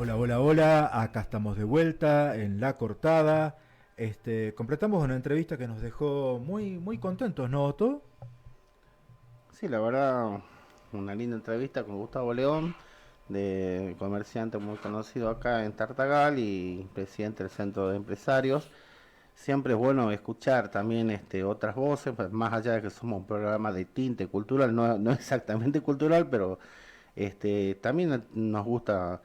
Hola, hola, hola, acá estamos de vuelta en La Cortada. Completamos una entrevista que nos dejó muy contentos, ¿no, Otto? Sí, la verdad, una linda entrevista con Gustavo León, comerciante muy conocido acá en Tartagal y presidente del Centro de Empresarios. Siempre es bueno escuchar también otras voces, pues, más allá de que somos un programa de tinte cultural, no exactamente cultural, pero también nos gusta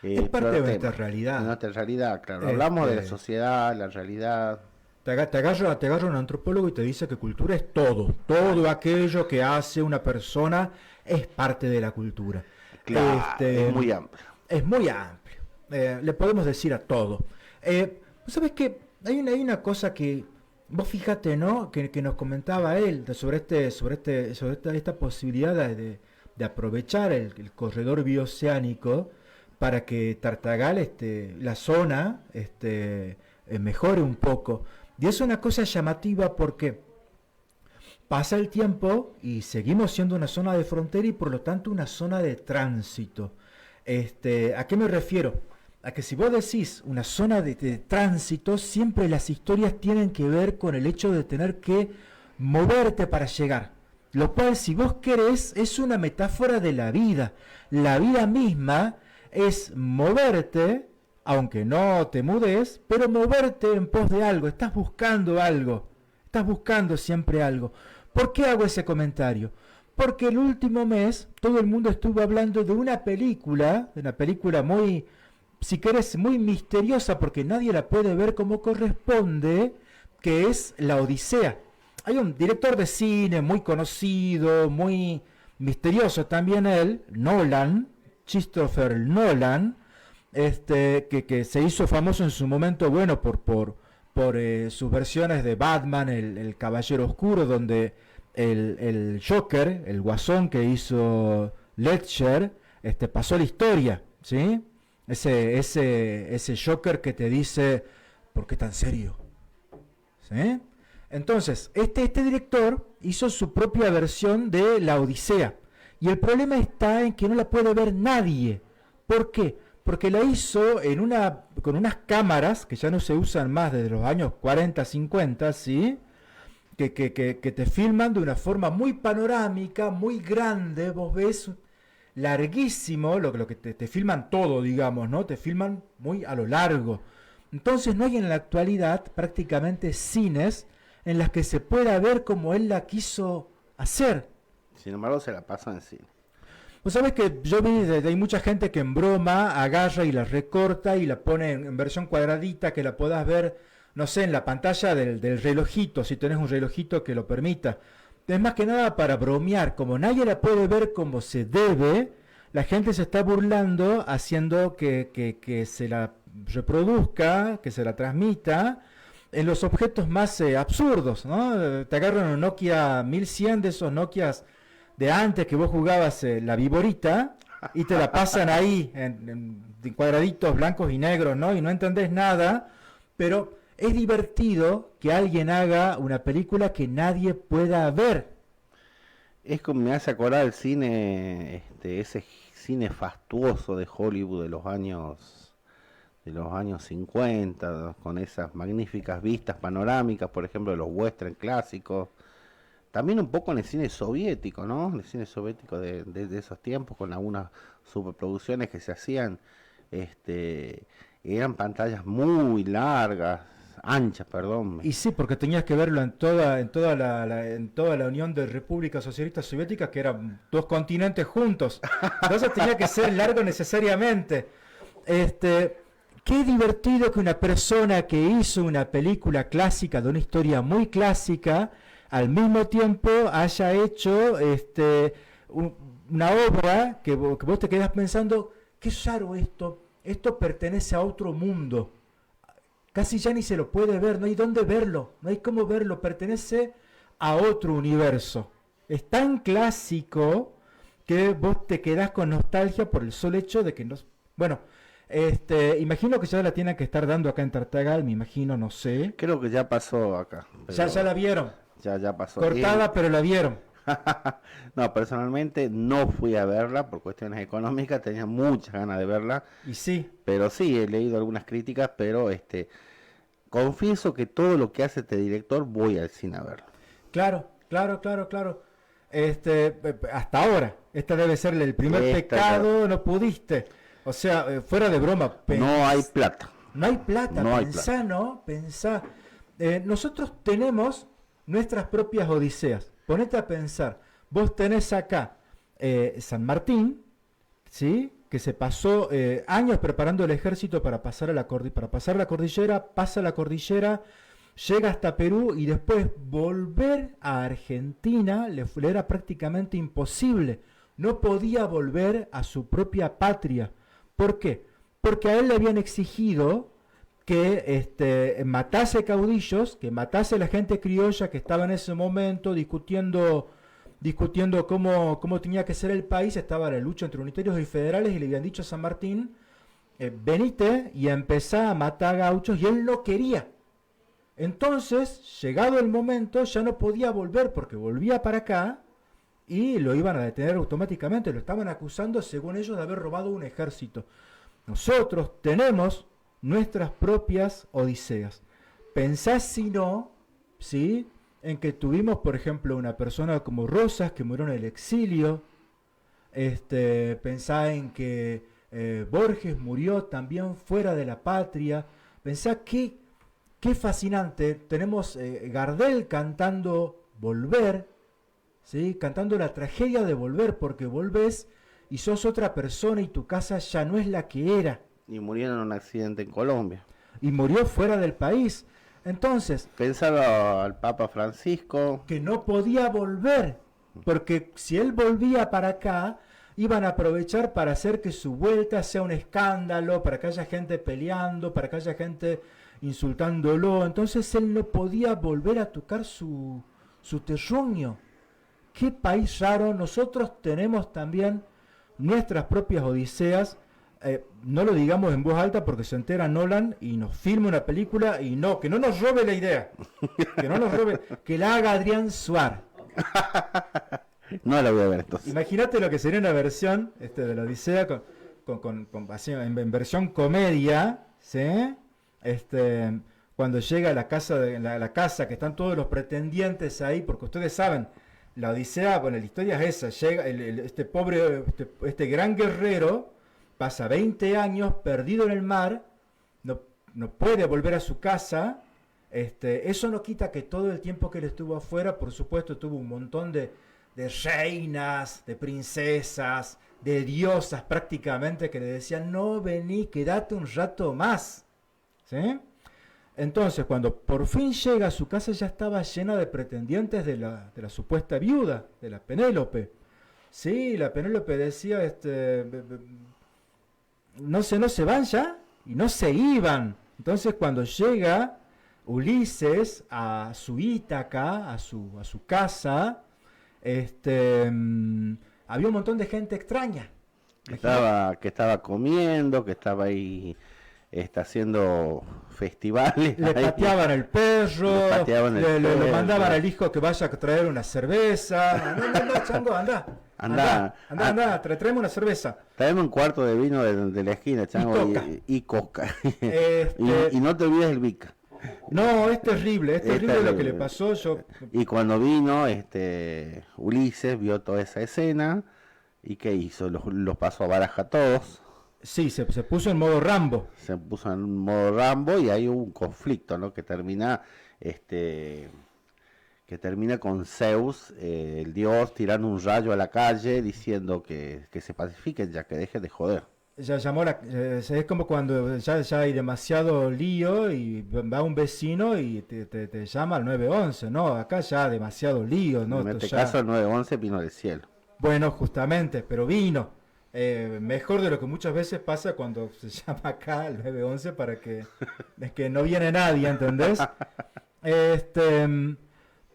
Es parte explorar de nuestra temas de realidad. nuestra realidad, claro. Hablamos de la Este, sociedad, la realidad. te agarra un antropólogo y te dice que cultura es todo. Todo aquello que hace una persona es parte de la cultura. Claro, es Este, muy amplio. es muy amplio. Le podemos decir a todo. ¿Sabes qué? Hay una cosa que vos fíjate, ¿no? Que nos comentaba él sobre esta posibilidad de aprovechar el corredor bioceánico para que Tartagal, la zona, mejore un poco. Y es una cosa llamativa porque pasa el tiempo y seguimos siendo una zona de frontera y por lo tanto una zona de tránsito. ¿A qué me refiero? A que si vos decís una zona de tránsito, siempre las historias tienen que ver con el hecho de tener que moverte para llegar. Lo cual, si vos querés, es una metáfora de la vida. La vida misma es moverte, aunque no te mudes, pero moverte en pos de algo. Estás buscando algo. Estás buscando siempre algo. ¿Por qué hago ese comentario? Porque el último mes todo el mundo estuvo hablando de una película muy, si querés, muy misteriosa porque nadie la puede ver como corresponde, que es La Odisea. Hay un director de cine muy conocido, muy misterioso también él, Nolan, Christopher Nolan, que se hizo famoso en su momento, bueno, por sus versiones de Batman, el Caballero Oscuro, donde el Joker, el Guasón que hizo Ledger, pasó la historia, ¿sí? Ese Joker que te dice, ¿por qué tan serio? ¿Sí? Entonces, este director hizo su propia versión de La Odisea. Y el problema está en que no la puede ver nadie. ¿Por qué? Porque la hizo con unas cámaras que ya no se usan más desde los años 40, 50, ¿sí? Que te filman de una forma muy panorámica, muy grande. Vos ves larguísimo, lo que te filman todo, digamos, ¿no? Te filman muy a lo largo. Entonces no hay en la actualidad prácticamente cines en las que se pueda ver como él la quiso hacer. Sin embargo, se la pasa en cine. Vos sabés que yo vi, hay mucha gente que en broma agarra y la recorta y la pone en versión cuadradita, que la puedas ver, no sé, en la pantalla del relojito, si tenés un relojito que lo permita. Es más que nada para bromear, como nadie la puede ver como se debe, la gente se está burlando haciendo que se la reproduzca, que se la transmita en los objetos más absurdos, ¿no? Te agarran un Nokia 1100 de esos Nokias de antes que vos jugabas la viborita y te la pasan ahí en cuadraditos blancos y negros, ¿no? Y no entendés nada, pero es divertido que alguien haga una película que nadie pueda ver. Es como me hace acordar el cine, ese cine fastuoso de Hollywood de los años 50, con esas magníficas vistas panorámicas, por ejemplo, de los western clásicos. También un poco en el cine soviético, ¿no? El cine soviético de esos tiempos, con algunas superproducciones que se hacían, este, eran pantallas muy largas, anchas, perdón. Y sí, porque tenías que verlo en toda la Unión de Repúblicas Socialistas Soviéticas, que eran dos continentes juntos. Entonces tenía que ser largo necesariamente. Este, qué divertido que una persona que hizo una película clásica de una historia muy clásica, al mismo tiempo haya hecho un- una obra que vos te quedás pensando, qué raro esto, esto pertenece a otro mundo. Casi ya ni se lo puede ver, no hay dónde verlo, no hay cómo verlo, pertenece a otro universo. Es tan clásico que vos te quedás con nostalgia por el solo hecho de que no... Bueno, imagino que ya la tienen que estar dando acá en Tartagal, me imagino, no sé. Creo que ya pasó acá, Ya pero la vieron. ya pasó. Cortada, pero la vieron. No, personalmente no fui a verla por cuestiones económicas, tenía muchas ganas de verla, Y sí, pero sí, he leído algunas críticas, pero confieso que todo lo que hace este director voy al cine a verlo. claro, claro, claro, claro. Hasta ahora, esta debe ser el primer Esta pecado, no pudiste. O sea, fuera de broma, No hay plata. no hay plata, No hay pensá, plata. ¿no? Pensá. Nosotros tenemos nuestras propias odiseas. Ponete a pensar, vos tenés acá San Martín, ¿sí? Que se pasó años preparando el ejército para pasar a para pasar la cordillera, pasa la cordillera, llega hasta Perú y después volver a Argentina le era prácticamente imposible. No podía volver a su propia patria. ¿Por qué? Porque a él le habían exigido que matase caudillos, que matase a la gente criolla que estaba en ese momento discutiendo cómo tenía que ser el país. Estaba la lucha entre unitarios y federales y le habían dicho a San Martín, venite y empezá a matar gauchos, y él no quería. Entonces, llegado el momento, ya no podía volver porque volvía para acá y lo iban a detener automáticamente. Lo estaban acusando, según ellos, de haber robado un ejército. Nosotros tenemos nuestras propias odiseas. Pensá si no, ¿sí? En que tuvimos, por ejemplo, una persona como Rosas que murió en el exilio. Pensá en que Borges murió también fuera de la patria. Pensá qué fascinante. Tenemos Gardel cantando Volver, ¿sí? Cantando la tragedia de volver, porque volvés y sos otra persona y tu casa ya no es la que era. Y murieron en un accidente en Colombia. Y murió fuera del país. Entonces, Pensaba al Papa Francisco. que no podía volver, porque si él volvía para acá, iban a aprovechar para hacer que su vuelta sea un escándalo, para que haya gente peleando, para que haya gente insultándolo. Entonces él no podía volver a tocar su terruño. Qué país raro. Nosotros tenemos también nuestras propias odiseas. No lo digamos en voz alta porque se entera Nolan y nos filma una película y no, que no nos robe la idea, que no nos robe, que la haga Adrián Suar. No la voy a ver entonces. Imagínate lo que sería una versión de la Odisea así, en versión comedia, ¿sí? Cuando llega a la casa, la casa que están todos los pretendientes ahí, porque ustedes saben, la Odisea, bueno, la historia es esa, llega este pobre, este gran guerrero, pasa 20 años perdido en el mar, no puede volver a su casa. Eso no quita que todo el tiempo que él estuvo afuera, por supuesto, tuvo un montón de reinas, de princesas, de diosas prácticamente, que le decían, no, vení, quédate un rato más. ¿Sí? Entonces, cuando por fin llega a su casa, ya estaba llena de pretendientes de la supuesta viuda, de la Penélope. Sí, la Penélope decía, no se van ya, y no se iban. Entonces cuando llega Ulises a su Ítaca, a su casa, había un montón de gente extraña. Que estaba comiendo, que estaba ahí haciendo festivales. Le ahí. pateaban el perro, le perro. mandaban al hijo que vaya a traer una cerveza. Anda, chango, anda, tráeme una cerveza. Traeme un cuarto de vino de la esquina, chango, y coca. Y no te olvides el Vica. No, es terrible lo que le pasó. Y cuando vino, Ulises vio toda esa escena, ¿y qué hizo? Los pasó a baraja a todos. Sí, se puso en modo Rambo. Se puso en modo Rambo y hay un conflicto, ¿no? Que termina con Zeus, el dios, tirando un rayo a la calle diciendo que se pacifiquen, ya que dejen de joder. Ya llamó es como cuando ya hay demasiado lío y va un vecino y te llama al 911, ¿no? Acá ya demasiado lío, ¿no? En este caso el 911 vino del cielo. Bueno, justamente, pero vino. Mejor de lo que muchas veces pasa cuando se llama acá al 911 para que es que no viene nadie, ¿entendés?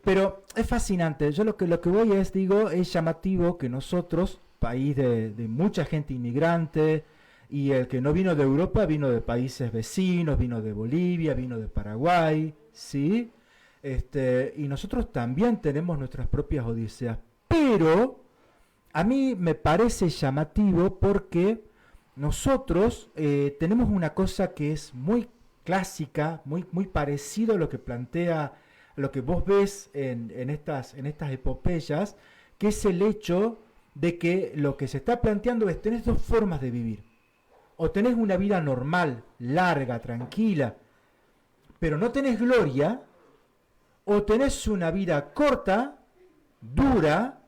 Pero es fascinante. Yo lo que voy es llamativo que nosotros, país de mucha gente inmigrante, y el que no vino de Europa vino de países vecinos, vino de Bolivia, vino de Paraguay, ¿sí? y nosotros también tenemos nuestras propias odiseas. Pero a mí me parece llamativo porque nosotros tenemos una cosa que es muy clásica, muy parecido a lo que plantea, lo que vos ves en estas epopeyas, que es el hecho de que lo que se está planteando es tenés dos formas de vivir. O tenés una vida normal, larga, tranquila, pero no tenés gloria, o tenés una vida corta, dura,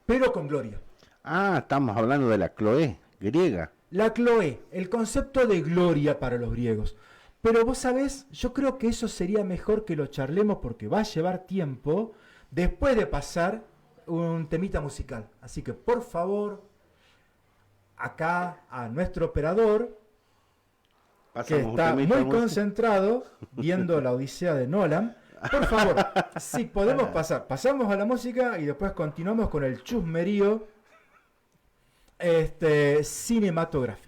pero con gloria. Ah, estamos hablando de la Cloé griega. La Cloé, el concepto de gloria para los griegos. Pero vos sabés, yo creo que eso sería mejor que lo charlemos porque va a llevar tiempo después de pasar un temita musical. Así que por favor, acá a nuestro operador, que está muy concentrado viendo la Odisea de Nolan, por favor, si podemos pasamos a la música y después continuamos con el chusmerío cinematográfico.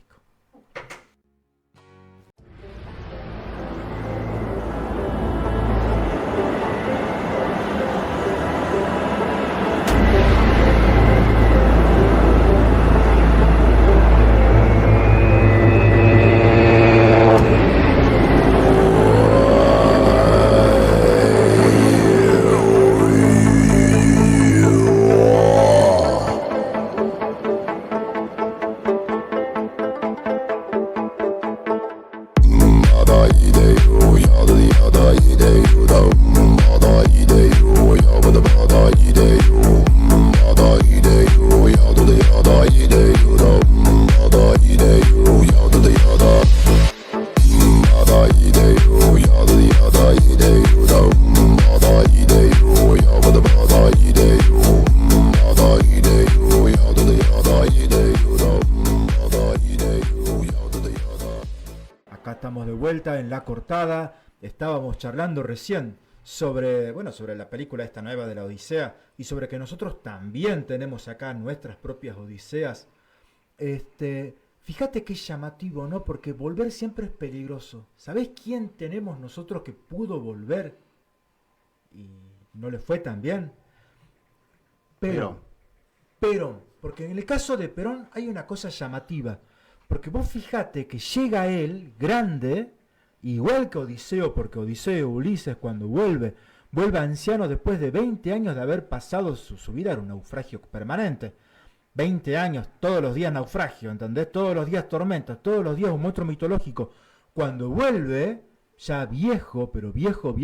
En la cortada estábamos charlando recién sobre la película esta nueva de la Odisea y sobre que nosotros también tenemos acá nuestras propias Odiseas. Fíjate qué llamativo, ¿no? Porque volver siempre es peligroso. ¿Sabés quién tenemos nosotros que pudo volver y no le fue tan bien? Perón, porque en el caso de Perón hay una cosa llamativa, porque vos fíjate que llega él grande, igual que Odiseo, porque Odiseo, Ulises, cuando vuelve anciano después de 20 años de haber pasado su vida, era un naufragio permanente. 20 años, todos los días naufragio, ¿entendés? Todos los días tormentas, todos los días un monstruo mitológico. Cuando vuelve, ya viejo, pero viejo,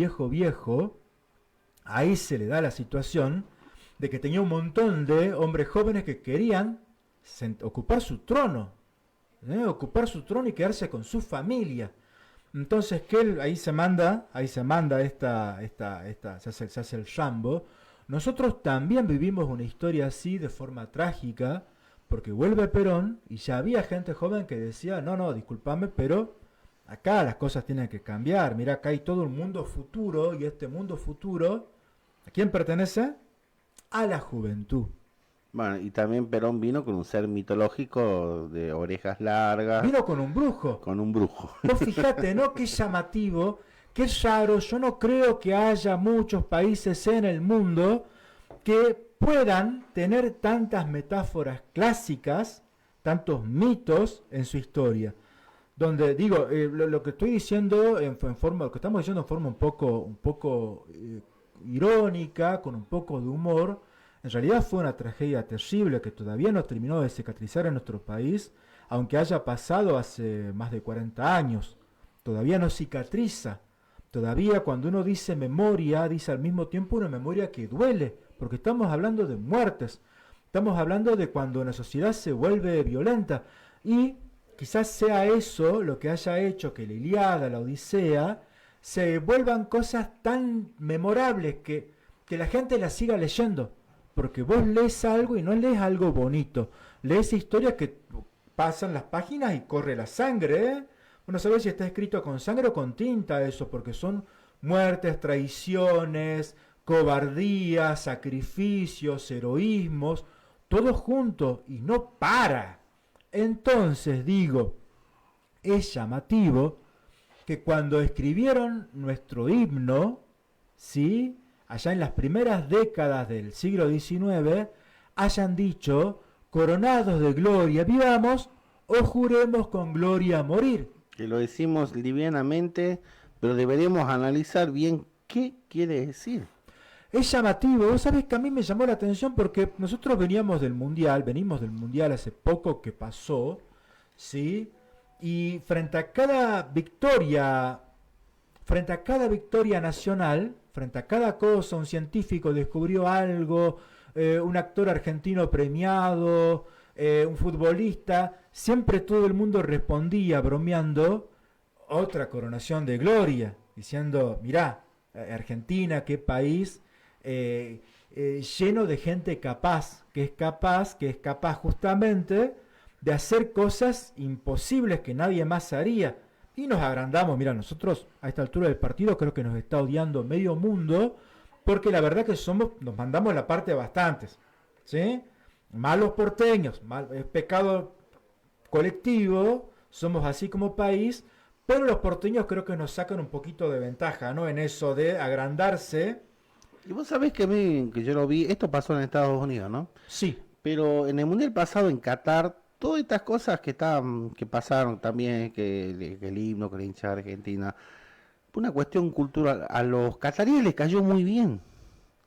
ahí se le da la situación de que tenía un montón de hombres jóvenes que querían ocupar su trono, y quedarse con su familia. Entonces que él ahí se manda se hace el Rambo. Nosotros también vivimos una historia así de forma trágica, porque vuelve Perón y ya había gente joven que decía, no, discúlpame, pero acá las cosas tienen que cambiar. Mira, acá hay todo un mundo futuro y este mundo futuro, ¿a quién pertenece? A la juventud. Bueno, y también Perón vino con un ser mitológico de orejas largas. Vino con un brujo. Con un brujo. Vos fíjate, ¿no? Qué llamativo, qué raro. Yo no creo que haya muchos países en el mundo que puedan tener tantas metáforas clásicas, tantos mitos en su historia. Donde, digo, lo que estoy diciendo lo que estamos diciendo en forma un poco irónica, con un poco de humor. En realidad fue una tragedia terrible que todavía no terminó de cicatrizar en nuestro país, aunque haya pasado hace más de 40 años. Todavía no cicatriza. Todavía cuando uno dice memoria, dice al mismo tiempo una memoria que duele, porque estamos hablando de muertes. Estamos hablando de cuando una sociedad se vuelve violenta. Y quizás sea eso lo que haya hecho que la Ilíada, la Odisea, se vuelvan cosas tan memorables que la gente las siga leyendo. Porque vos lees algo y no lees algo bonito. Lees historias que pasan las páginas y corre la sangre, ¿eh? Uno sabe si está escrito con sangre o con tinta eso, porque son muertes, traiciones, cobardías, sacrificios, heroísmos, todo junto y no para. Entonces digo, es llamativo que cuando escribieron nuestro himno, ¿sí? Allá en las primeras décadas del siglo XIX, hayan dicho, coronados de gloria vivamos o juremos con gloria morir. Que lo decimos livianamente, pero deberíamos analizar bien qué quiere decir. Es llamativo, vos sabés que a mí me llamó la atención porque nosotros venimos del mundial hace poco que pasó, ¿sí? Y frente a cada victoria nacional, frente a cada cosa, un científico descubrió algo, un actor argentino premiado, un futbolista, siempre todo el mundo respondía bromeando, otra coronación de gloria, diciendo, mirá, Argentina, qué país lleno de gente capaz, que es capaz justamente de hacer cosas imposibles que nadie más haría. Y nos agrandamos, mira, nosotros a esta altura del partido creo que nos está odiando medio mundo, porque la verdad que nos mandamos la parte de bastantes, ¿sí? Malos porteños, es pecado colectivo, somos así como país, pero los porteños creo que nos sacan un poquito de ventaja, ¿no? En eso de agrandarse. Y vos sabés que a mí, que yo lo vi, esto pasó en Estados Unidos, ¿no? Sí. Pero en el Mundial pasado en Qatar, todas estas cosas que pasaron también, que el himno, que la hinchada argentina, fue una cuestión cultural. A los cataríes les cayó muy bien,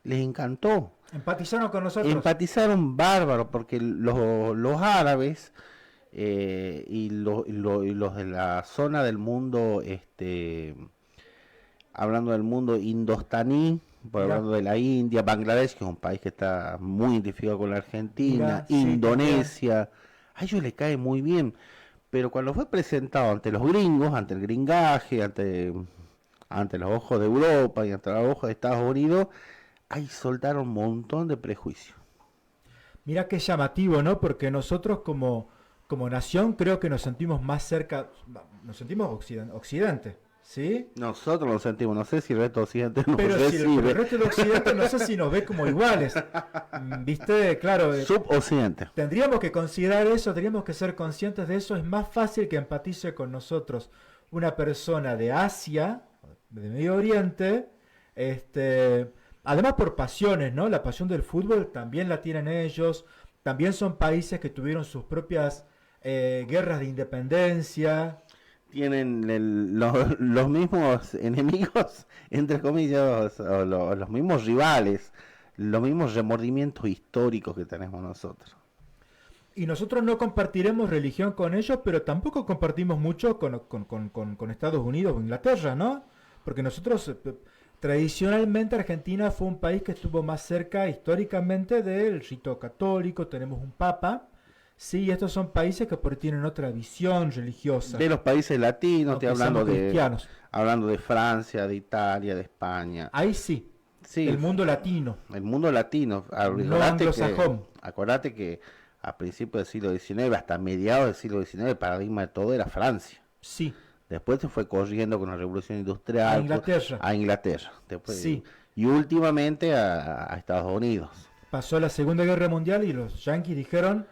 les encantó. Empatizaron con nosotros. Empatizaron bárbaro, porque los árabes y los de la zona del mundo, hablando del mundo indostaní, hablando de la India, Bangladesh, que es un país que está muy identificado con la Argentina, Indonesia, a ellos les cae muy bien, pero cuando fue presentado ante los gringos, ante el gringaje, ante los ojos de Europa y ante los ojos de Estados Unidos, ahí soltaron un montón de prejuicios. Mira qué llamativo, ¿no? Porque nosotros como nación creo que nos sentimos más cerca, nos sentimos occidente. ¿Sí? Nosotros lo sentimos, no sé si el resto de Occidente nos pero recibe. Si el resto de Occidente no sé si nos ve como iguales. ¿Viste? Claro. Suboccidente. Tendríamos que considerar eso, tendríamos que ser conscientes de eso. Es más fácil que empatice con nosotros una persona de Asia, de Medio Oriente, además por pasiones, ¿no? La pasión del fútbol también la tienen ellos. También son países que tuvieron sus propias guerras de independencia. Tienen los mismos enemigos, entre comillas, o los mismos rivales, los mismos remordimientos históricos que tenemos nosotros. Y nosotros no compartiremos religión con ellos, pero tampoco compartimos mucho con Estados Unidos o Inglaterra, ¿no? Porque nosotros, tradicionalmente, Argentina fue un país que estuvo más cerca históricamente del rito católico, tenemos un papa. Sí, estos son países que por ahí tienen otra visión religiosa. De los países latinos, estoy hablando cristianos. Hablando de Francia, de Italia, de España. Ahí sí, el mundo latino. El mundo latino. No anglosajón. Acordate que a principios del siglo XIX, hasta mediados del siglo XIX, el paradigma de todo era Francia. Sí. Después se fue corriendo con la revolución industrial. A Inglaterra. Después, sí. Y últimamente a Estados Unidos. Pasó la Segunda Guerra Mundial y los yanquis dijeron...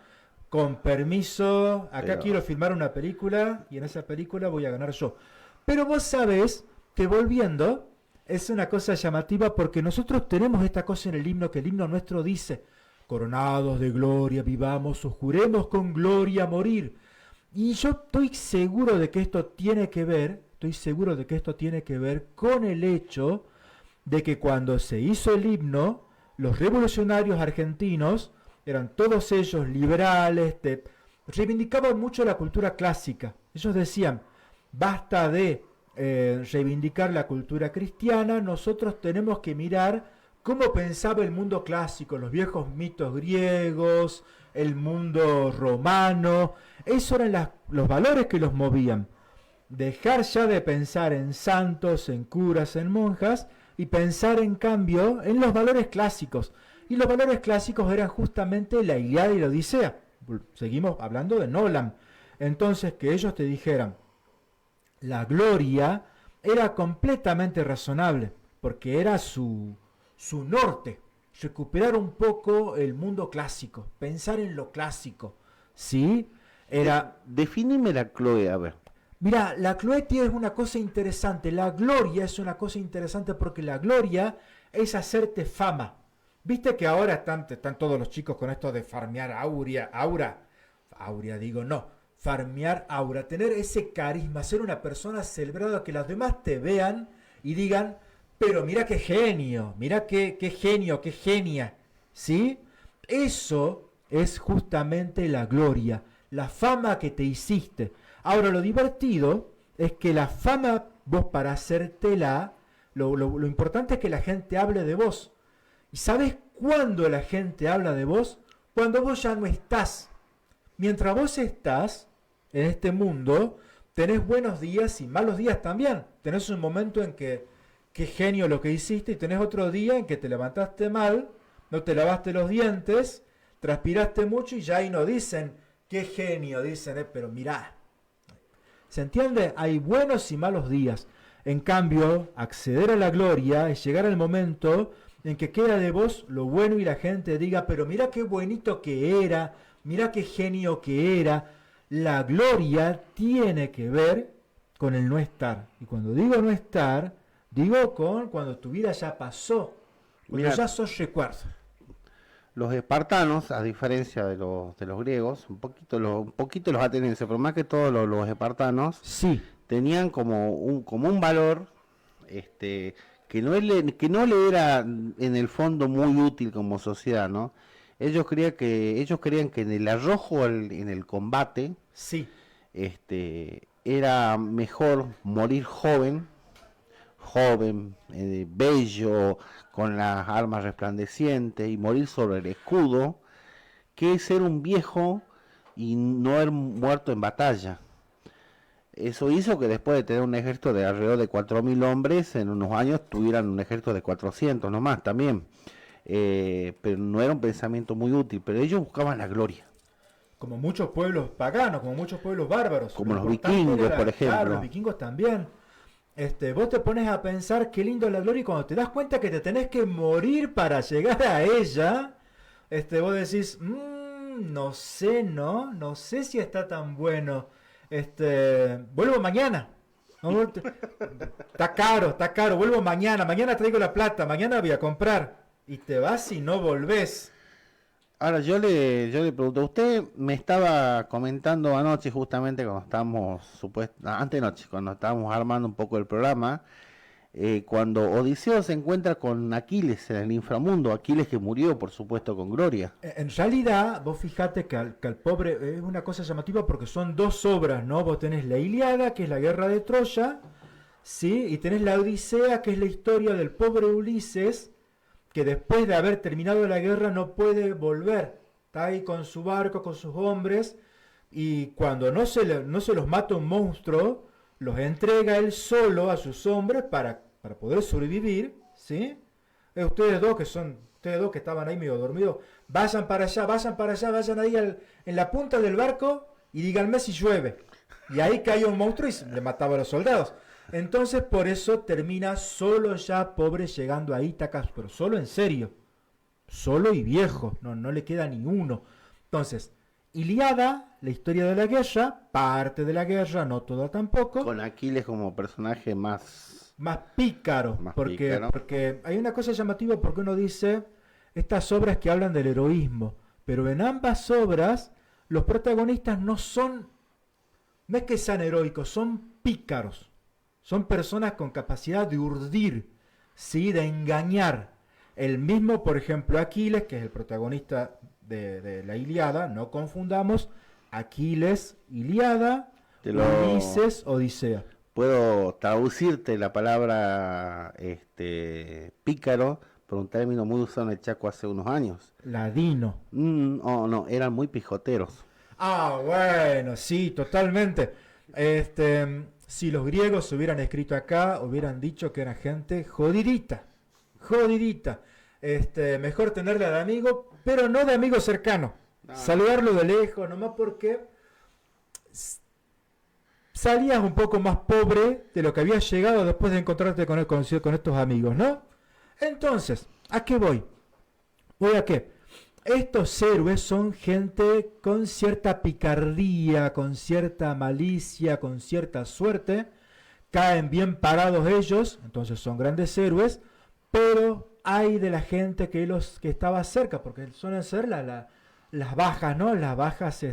Con permiso, acá quiero filmar una película y en esa película voy a ganar yo. Pero vos sabés que volviendo, es una cosa llamativa porque nosotros tenemos esta cosa en el himno, que el himno nuestro dice, coronados de gloria vivamos o juremos con gloria morir. Y yo estoy seguro de que esto tiene que ver, con el hecho de que cuando se hizo el himno, los revolucionarios argentinos eran todos ellos liberales, reivindicaban mucho la cultura clásica. Ellos decían, basta de reivindicar la cultura cristiana, nosotros tenemos que mirar cómo pensaba el mundo clásico, los viejos mitos griegos, el mundo romano. Esos eran los valores que los movían. Dejar ya de pensar en santos, en curas, en monjas, y pensar en cambio en los valores clásicos. Y los valores clásicos eran justamente la Ilíada y la Odisea. Seguimos hablando de Nolan. Entonces, que ellos te dijeran, la gloria era completamente razonable, porque era su norte. Recuperar un poco el mundo clásico, pensar en lo clásico. ¿Sí? Era... Definime la gloria, a ver. Mira, la gloetia es una cosa interesante, la gloria es una cosa interesante porque la gloria es hacerte fama. Viste que ahora están todos los chicos con esto de farmear aura digo, no, farmear aura, tener ese carisma, ser una persona celebrada, que los demás te vean y digan, pero mira qué genio, mira qué genio, qué genia, ¿sí? Eso es justamente la gloria, la fama que te hiciste. Ahora, lo divertido es que la fama, vos para hacértela, lo importante es que la gente hable de vos. ¿Y sabes cuándo la gente habla de vos? Cuando vos ya no estás. Mientras vos estás en este mundo, tenés buenos días y malos días también. Tenés un momento en que, qué genio lo que hiciste, y tenés otro día en que te levantaste mal, no te lavaste los dientes, transpiraste mucho y ya ahí no dicen, qué genio, dicen, pero mirá. ¿Se entiende? Hay buenos y malos días. En cambio, acceder a la gloria es llegar al momento en que queda de vos lo bueno y la gente diga, pero mira qué bonito que era, mira qué genio que era. La gloria tiene que ver con el no estar. Y cuando digo no estar, digo con cuando tu vida ya pasó, cuando ya sos recuerdo. Los espartanos, a diferencia de los griegos, un poquito los atenienses, pero más que todo los espartanos, sí, tenían como un valor que no le era en el fondo muy útil como sociedad, ¿no? Ellos creían que en el arrojo en el combate, sí, era mejor morir joven, bello, con las armas resplandecientes y morir sobre el escudo, que ser un viejo y no haber muerto en batalla. Eso hizo que después de tener un ejército de alrededor de 4.000 hombres, en unos años tuvieran un ejército de 400 nomás también. Pero no era un pensamiento muy útil, pero ellos buscaban la gloria. Como muchos pueblos paganos, como muchos pueblos bárbaros. Como los vikingos, por ejemplo. Claro, los vikingos también. Vos te pones a pensar qué lindo es la gloria, y cuando te das cuenta que te tenés que morir para llegar a ella, vos decís, no sé, no sé si está tan bueno. Vuelvo mañana. No, está caro, vuelvo mañana traigo la plata, mañana voy a comprar. Y te vas y no volvés. Ahora yo le pregunto, usted me estaba comentando anoche justamente cuando estábamos, antenoche, cuando estábamos armando un poco el programa, cuando Odiseo se encuentra con Aquiles en el inframundo, Aquiles que murió por supuesto con gloria. En realidad, vos fijate que al pobre, es una cosa llamativa porque son dos obras, ¿no? Vos tenés la Ilíada, que es la guerra de Troya, ¿sí? Y tenés la Odisea, que es la historia del pobre Ulises, que después de haber terminado la guerra no puede volver. Está ahí con su barco, con sus hombres, y cuando no se los mata un monstruo, los entrega él solo a sus hombres para poder sobrevivir, ¿sí? Ustedes dos que estaban ahí medio dormidos, vayan para allá, vayan ahí en la punta del barco y díganme si llueve. Y ahí caía un monstruo y le mataba a los soldados. Entonces por eso termina solo ya pobre llegando a Ítaca, pero solo en serio, solo y viejo, no le queda ni uno. Entonces, Ilíada, la historia de la guerra, parte de la guerra, no toda tampoco. Con Aquiles como personaje más pícaro, porque hay una cosa llamativa porque uno dice estas obras que hablan del heroísmo, pero en ambas obras los protagonistas no es que sean heroicos, son pícaros. Son personas con capacidad de urdir, ¿sí? De engañar. El mismo, por ejemplo, Aquiles, que es el protagonista de la Ilíada, no confundamos Aquiles, Ilíada, Ulises, Odisea. Puedo traducirte la palabra pícaro por un término muy usado en el Chaco hace unos años. Ladino. No, eran muy pijoteros. Ah, bueno, sí, totalmente. Si los griegos hubieran escrito acá, hubieran dicho que era gente jodidita. Mejor tenerla de amigo, pero no de amigo cercano. Saludarlo de lejos, nomás porque salías un poco más pobre de lo que habías llegado después de encontrarte con estos amigos, ¿no? Entonces, ¿a qué voy? ¿Voy a qué? Estos héroes son gente con cierta picardía, con cierta malicia, con cierta suerte. Caen bien parados ellos, entonces son grandes héroes, pero hay de la gente que estaba cerca, porque suelen ser las bajas, ¿no? Las bajas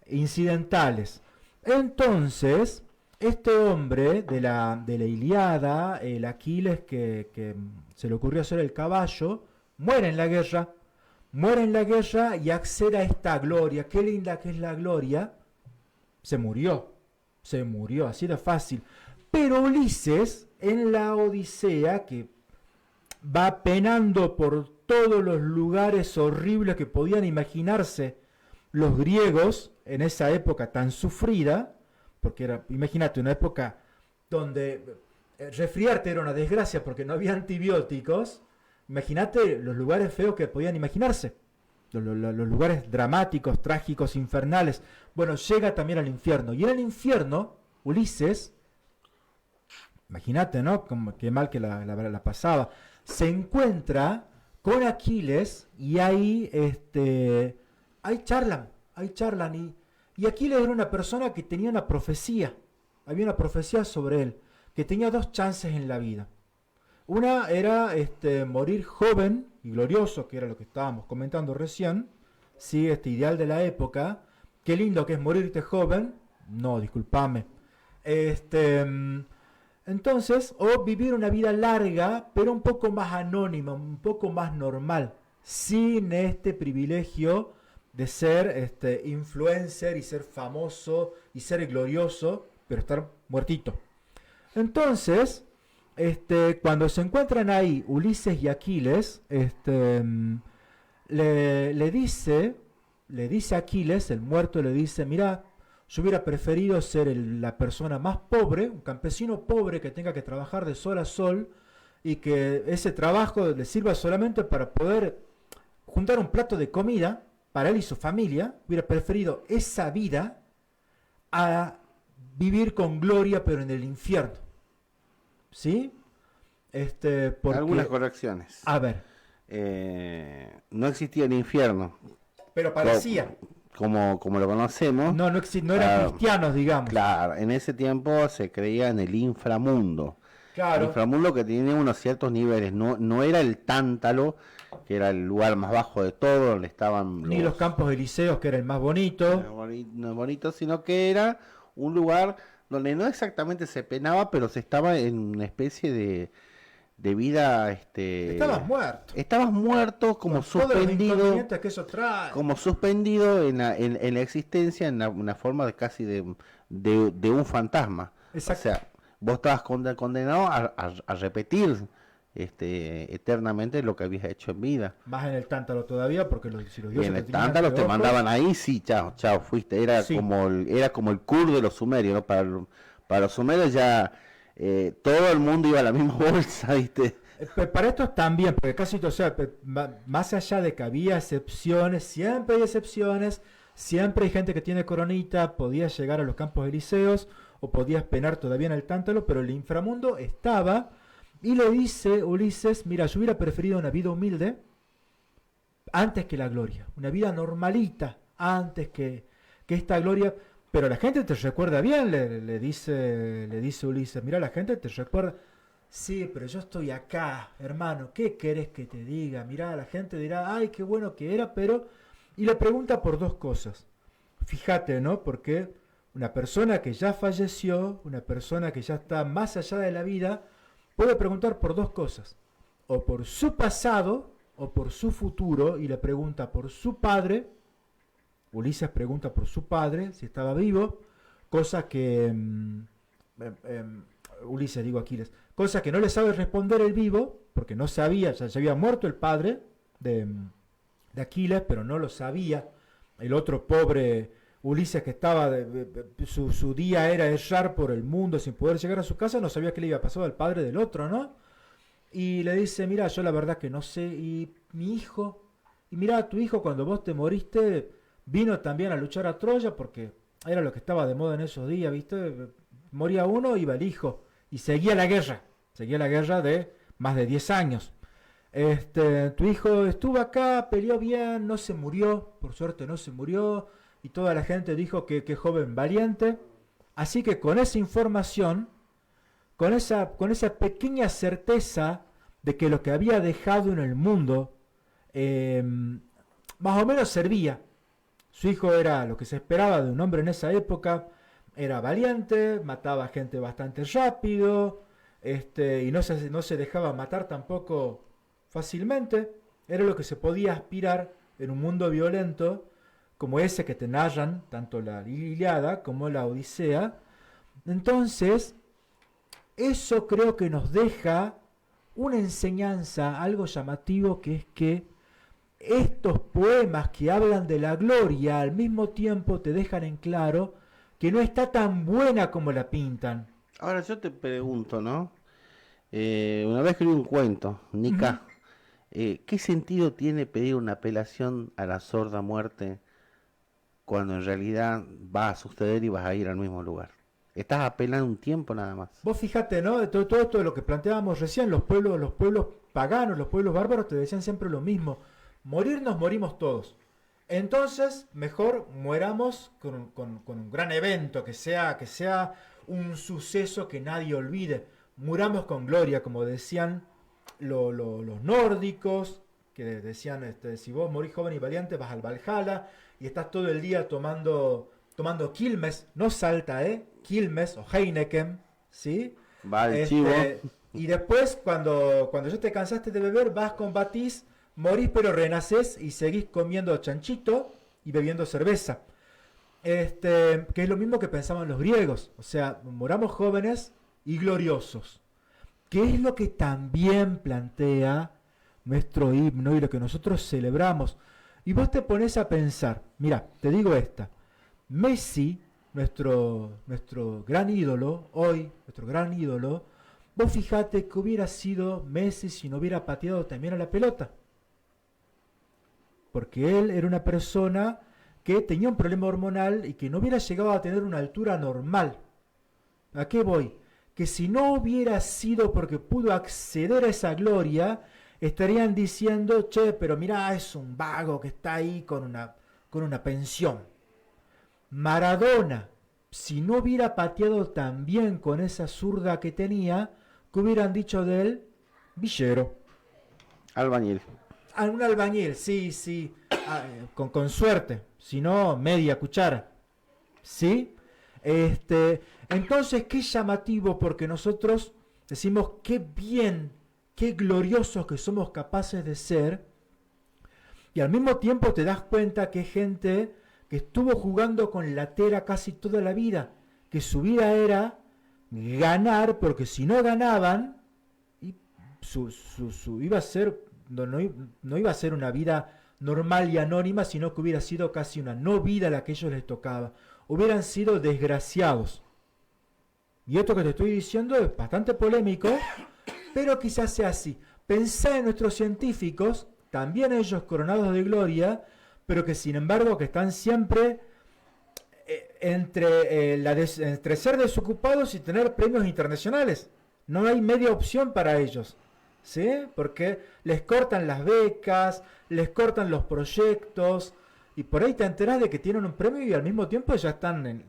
incidentales. Entonces, este hombre de la Ilíada, el Aquiles que se le ocurrió hacer el caballo, muere en la guerra. Muere en la guerra y accede a esta gloria. Qué linda que es la gloria. Se murió, así de fácil. Pero Ulises, en la Odisea, que va penando por todos los lugares horribles que podían imaginarse los griegos en esa época tan sufrida, porque era, imagínate, una época donde resfriarte era una desgracia porque no había antibióticos. Imagínate los lugares feos que podían imaginarse, los lugares dramáticos, trágicos, infernales. Bueno, llega también al infierno. Y en el infierno, Ulises, imagínate, ¿no? Qué mal que la pasaba. Se encuentra con Aquiles y ahí charlan. Y Aquiles era una persona que tenía una profecía. Había una profecía sobre él, que tenía dos chances en la vida. Una era morir joven y glorioso, que era lo que estábamos comentando recién, ¿sí? Este ideal de la época. Qué lindo que es morirte joven. No, discúlpame. Entonces, o vivir una vida larga, pero un poco más anónima, un poco más normal, sin este privilegio de ser influencer y ser famoso y ser glorioso, pero estar muertito. Entonces, cuando se encuentran ahí Ulises y Aquiles, le dice a Aquiles, el muerto le dice, mira, yo hubiera preferido ser la persona más pobre, un campesino pobre que tenga que trabajar de sol a sol y que ese trabajo le sirva solamente para poder juntar un plato de comida para él y su familia. Hubiera preferido esa vida a vivir con gloria pero en el infierno. ¿Sí? Porque... Algunas correcciones. A ver. No existía el infierno. Pero parecía. Como lo conocemos. No eran cristianos, digamos. Claro, en ese tiempo se creía en el inframundo. Claro. El inframundo que tenía unos ciertos niveles. No era el Tántalo, que era el lugar más bajo de todo, donde estaban ni los campos elíseos, que era el más bonito. No bonito, sino que era un lugar donde no exactamente se penaba, pero se estaba en una especie de vida. Estabas muerto, como suspendido. Que eso trae. Como suspendido en la existencia, en una forma casi de un fantasma. Exacto. O sea, vos estabas condenado a repetir eternamente lo que habías hecho en vida. Más en el Tántalo todavía, porque si los dioses en el Tántalo te mandaban ahí, sí, chao, fuiste. Era como el Kur de los sumerios, ¿no? Para los sumerios ya todo el mundo iba a la misma bolsa, ¿viste? Para estos también, porque casi, o sea, más allá de que había excepciones, siempre hay excepciones, siempre hay gente que tiene coronita, podía llegar a los campos elíseos o podías penar todavía en el Tántalo, pero el inframundo estaba. Y le dice Ulises, mira, yo hubiera preferido una vida humilde antes que la gloria, una vida normalita antes que esta gloria, pero la gente te recuerda bien, le dice Ulises, mira, la gente te recuerda, sí, pero yo estoy acá, hermano, ¿qué querés que te diga? Mira, la gente dirá, ay, qué bueno que era, pero... Y le pregunta por dos cosas, fíjate, ¿no? Porque una persona que ya falleció, una persona que ya está más allá de la vida, puede preguntar por dos cosas, o por su pasado o por su futuro, y le pregunta por su padre. Ulises pregunta por su padre, si estaba vivo, cosa que Ulises, digo Aquiles, cosa que no le sabe responder el vivo, porque no sabía, ya se había muerto el padre de Aquiles, pero no lo sabía. El otro pobre Ulises, que estaba su día era errar por el mundo sin poder llegar a su casa, no sabía qué le iba a pasar al padre del otro, ¿no? Y le dice, mira, yo la verdad que no sé, y mi hijo, y mira, tu hijo cuando vos te moriste vino también a luchar a Troya, porque era lo que estaba de moda en esos días, ¿viste? Moría uno, iba el hijo, y seguía la guerra de más de 10 años. Tu hijo estuvo acá, peleó bien, no se murió, por suerte no se murió, y toda la gente dijo que joven valiente. Así que con esa información, con esa pequeña certeza de que lo que había dejado en el mundo eh, más o menos servía. Su hijo era lo que se esperaba de un hombre en esa época, era valiente, mataba gente bastante rápido, y no se dejaba matar tampoco fácilmente. Era lo que se podía aspirar en un mundo violento como ese que te narran tanto la Ilíada como la Odisea. Entonces, eso creo que nos deja una enseñanza, algo llamativo, que es que estos poemas que hablan de la gloria al mismo tiempo te dejan en claro que no está tan buena como la pintan. Ahora yo te pregunto, ¿no? Una vez escribí un cuento, Nika, Ujú. ¿qué sentido tiene pedir una apelación a la sorda muerte cuando en realidad va a suceder y vas a ir al mismo lugar? Estás apelando un tiempo nada más. Vos fijate, ¿no? De todo esto de lo que planteábamos recién, los pueblos paganos, los pueblos bárbaros te decían siempre lo mismo. Morir nos morimos todos. Entonces, mejor mueramos con un gran evento, que sea un suceso que nadie olvide. Muramos con gloria, como decían los nórdicos, que decían, si vos morís joven y valiente, vas al Valhalla y estás todo el día tomando Quilmes, no Salta, Quilmes o Heineken, ¿sí? Va el chivo. Y después, cuando ya te cansaste de beber, vas, combatís, morís pero renacés y seguís comiendo chanchito y bebiendo cerveza. Que es lo mismo que pensaban los griegos. O sea, moramos jóvenes y gloriosos. Que es lo que también plantea nuestro himno y lo que nosotros celebramos. Y vos te pones a pensar, mira, te digo esta. Messi, nuestro gran ídolo, hoy, nuestro gran ídolo, vos fijate que hubiera sido Messi si no hubiera pateado también a la pelota. Porque él era una persona que tenía un problema hormonal y que no hubiera llegado a tener una altura normal. ¿A qué voy? Que si no hubiera sido porque pudo acceder a esa gloria, estarían diciendo, che, pero mirá, es un vago que está ahí con una pensión. Maradona, si no hubiera pateado tan bien con esa zurda que tenía, que hubieran dicho de él, villero. Albañil. Un albañil, sí, sí, con suerte, si no, media cuchara, ¿sí? Entonces, qué llamativo, porque nosotros decimos qué bien, qué gloriosos que somos capaces de ser, y al mismo tiempo te das cuenta que hay gente que estuvo jugando con la tela casi toda la vida, que su vida era ganar, porque si no ganaban, y iba a ser, no iba a ser una vida normal y anónima, sino que hubiera sido casi una no vida la que a ellos les tocaba. Hubieran sido desgraciados. Y esto que te estoy diciendo es bastante polémico, pero quizás sea así. Pensá en nuestros científicos, también ellos coronados de gloria, pero que sin embargo que están siempre entre ser desocupados y tener premios internacionales. No hay media opción para ellos, ¿sí? Porque les cortan las becas, les cortan los proyectos, y por ahí te enteras de que tienen un premio y al mismo tiempo ya están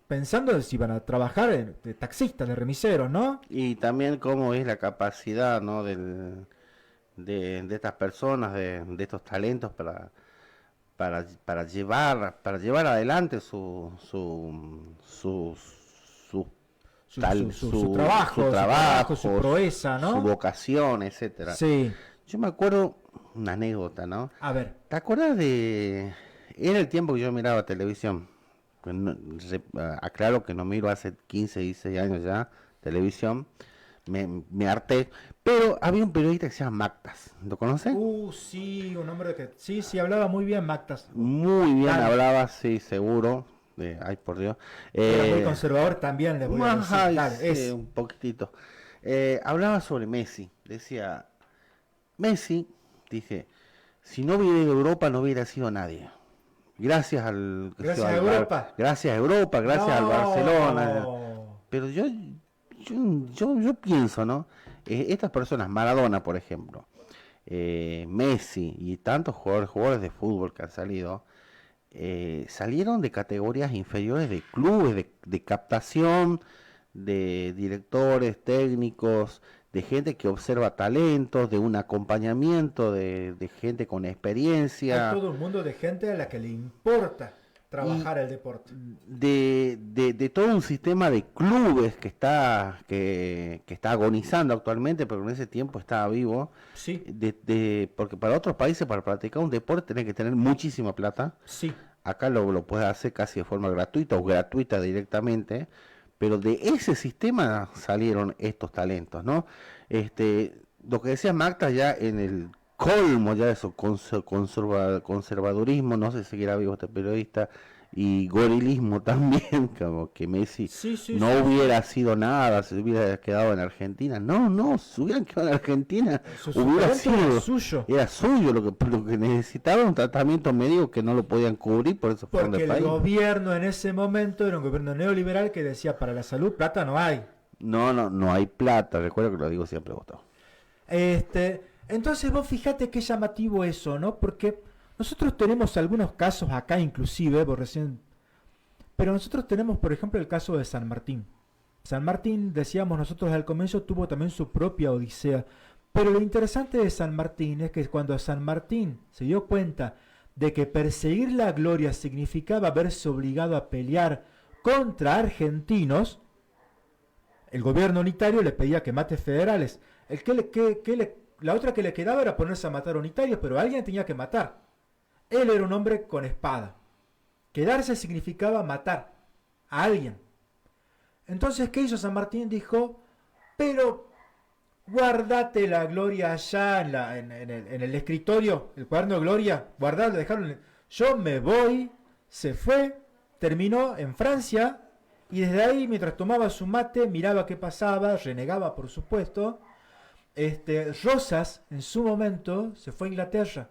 pensando si van a trabajar de taxistas, de remiseros, ¿no? Y también cómo es la capacidad, ¿no? De estas personas, de estos talentos para llevar adelante su, Su trabajo, su proeza, su ¿no? vocación, etcétera. Sí. Yo me acuerdo una anécdota, ¿no? A ver. ¿Te acuerdas era el tiempo que yo miraba televisión? Pues aclaro que no miro hace 15, 16 años ya televisión. Me harté. Pero había un periodista que se llama Mactas. ¿Lo conoces? Sí, un hombre que... Sí, sí, hablaba muy bien Mactas. Muy bien Dale. hablaba, sí, seguro. Ay, por Dios. Era muy conservador también, le voy a decir. Ajá, Dale, sí, un poquitito. Hablaba sobre Messi. Decía, Messi, dice, si no hubiera ido a Europa no hubiera sido nadie. Gracias Gracias a Europa. Gracias a Europa, gracias al No. Barcelona. Pero yo pienso, ¿no? Estas personas, Maradona, por ejemplo, Messi y tantos jugadores de fútbol que han salido, salieron de categorías inferiores de clubes, de captación, de directores, técnicos, de gente que observa talentos, de un acompañamiento de gente con Hay experiencia, todo un mundo de gente a la que le importa y trabajar el deporte. de todo un sistema de clubes que está agonizando actualmente, pero en ese tiempo estaba vivo. Sí, Porque para otros países, para practicar un deporte, tenés que tener muchísima plata. sí. Acá lo puedes hacer casi de forma gratuita o gratuita directamente, pero de ese sistema salieron estos talentos, ¿no? Lo que decía Magda ya en el colmo ya de su conservadurismo, no sé si seguirá vivo este periodista, y gorilismo también, como que Messi Sí, sí, no sí. hubiera sido nada, se hubiera quedado en Argentina. No, si hubieran quedado en Argentina, Su hubiera talento era sido, suyo. era suyo lo que necesitaba, un tratamiento médico que no lo podían cubrir, por eso fueron Porque del el país. gobierno en ese momento era un gobierno neoliberal que decía para la salud plata no hay. No hay plata, recuerdo que lo digo siempre, Gustavo. Entonces vos fijate qué llamativo eso, ¿no? Porque nosotros tenemos algunos casos acá inclusive, vos recién, pero nosotros tenemos por ejemplo el caso de San Martín. San Martín, decíamos nosotros al comienzo, tuvo también su propia odisea. Pero lo interesante de San Martín es que cuando San Martín se dio cuenta de que perseguir la gloria significaba verse obligado a pelear contra argentinos, el gobierno unitario le pedía que mate federales. La otra que le quedaba era ponerse a matar unitarios, pero alguien tenía que matar. Él era un hombre con espada. Quedarse significaba matar a alguien. Entonces, ¿qué hizo San Martín? Dijo, pero guardate la gloria allá en el escritorio, el cuaderno de gloria, guardalo, dejarlo. Yo me voy, se fue, terminó en Francia, y desde ahí, mientras tomaba su mate, miraba qué pasaba, renegaba, por supuesto. Rosas, en su momento, se fue a Inglaterra.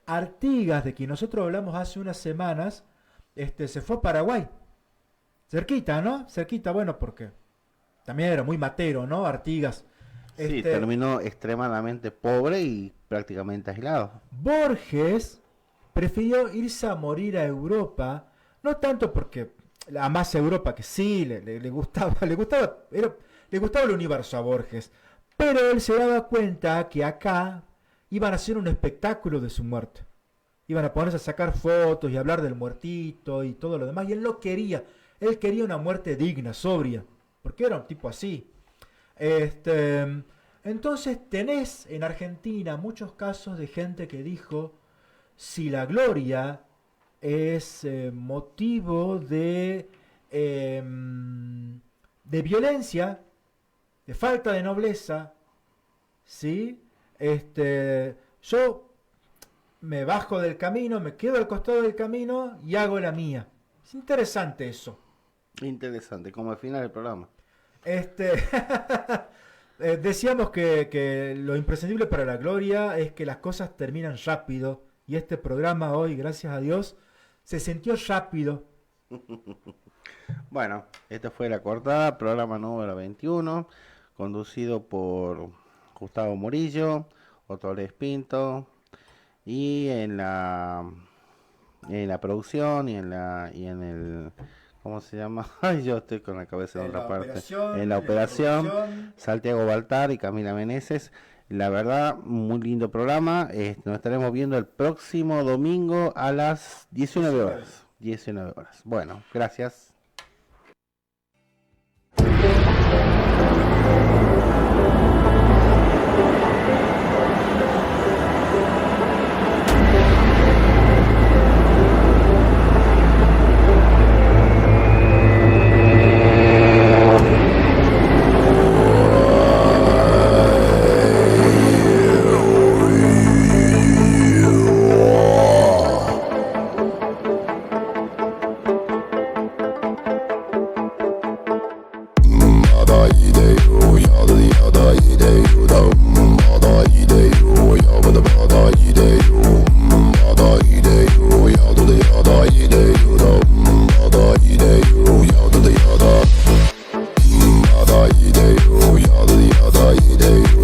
Artigas, de quien nosotros hablamos hace unas semanas, se fue a Paraguay. Cerquita, ¿no? Cerquita, bueno, porque también era muy matero, ¿no? Artigas. Sí, terminó extremadamente pobre y prácticamente aislado. Borges prefirió irse a morir a Europa, no tanto porque amase Europa, que sí, le gustaba, le gustaba el universo a Borges, pero él se daba cuenta que acá iban a hacer un espectáculo de su muerte. Iban a ponerse a sacar fotos y hablar del muertito y todo lo demás, y él no quería. Él quería una muerte digna, sobria, porque era un tipo así. Entonces tenés en Argentina muchos casos de gente que dijo, si la gloria es motivo de violencia, de falta de nobleza, ¿sí? Yo me bajo del camino, me quedo al costado del camino y hago la mía. Es interesante eso. Interesante, como al final del programa. Decíamos que lo imprescindible para la gloria es que las cosas terminan rápido. Y este programa hoy, gracias a Dios, se sintió rápido. Bueno, esta fue La Cortada, programa número 21, conducido por Gustavo Murillo, Otto Les Pinto, y en la producción y en el ¿cómo se llama? Ay, yo estoy con la cabeza en otra parte. En la operación, Santiago Baltar y Camila Meneses. La verdad, muy lindo programa. Nos estaremos viendo el próximo domingo a las 19 horas. 19 horas. Bueno, gracias. Yada